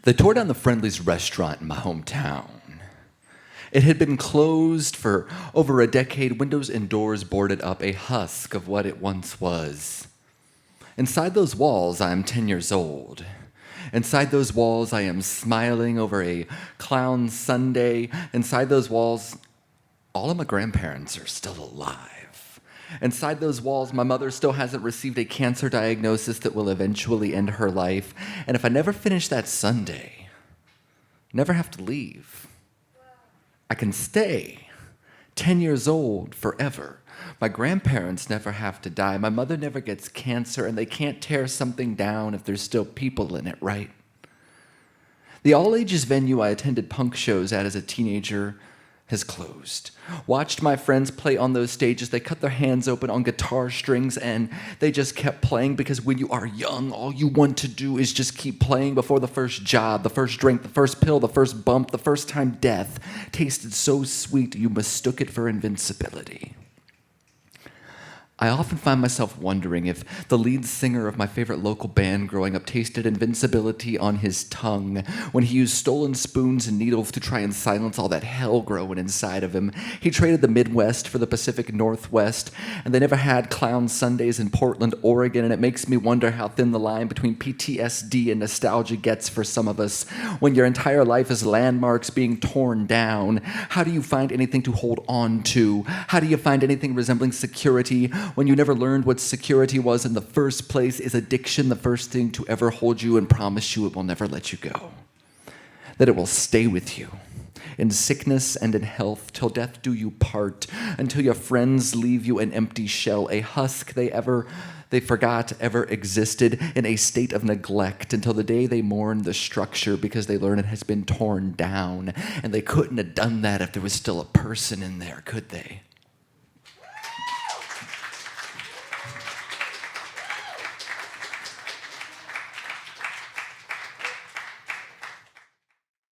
They tore down the Friendly's restaurant in my hometown. It had been closed for over a decade, windows and doors boarded up, a husk of what it once was. Inside those walls, I am 10 years old. Inside those walls, I am smiling over a clown sundae. Inside those walls, all of my grandparents are still alive. Inside those walls, my mother still hasn't received a cancer diagnosis that will eventually end her life. And if I never finish that sundae, never have to leave, I can stay 10 years old forever. My grandparents never have to die. My mother never gets cancer, and they can't tear something down if there's still people in it, right? The all-ages venue I attended punk shows at as a teenager has closed. Watched my friends play on those stages. They cut their hands open on guitar strings, and they just kept playing, because when you are young, all you want to do is just keep playing before the first job, the first drink, the first pill, the first bump, the first time death tasted so sweet you mistook it for invincibility. I often find myself wondering if the lead singer of my favorite local band growing up tasted invincibility on his tongue when he used stolen spoons and needles to try and silence all that hell growing inside of him. He traded the Midwest for the Pacific Northwest, and they never had clown Sundays in Portland, Oregon, and it makes me wonder how thin the line between PTSD and nostalgia gets for some of us. When your entire life is landmarks being torn down, how do you find anything to hold on to? How do you find anything resembling security when you never learned what security was in the first place? Is addiction the first thing to ever hold you and promise you it will never let you go? That it will stay with you in sickness and in health, till death do you part, until your friends leave you an empty shell, a husk they forgot ever existed, in a state of neglect, until the day they mourn the structure because they learn it has been torn down, and they couldn't have done that if there was still a person in there, could they?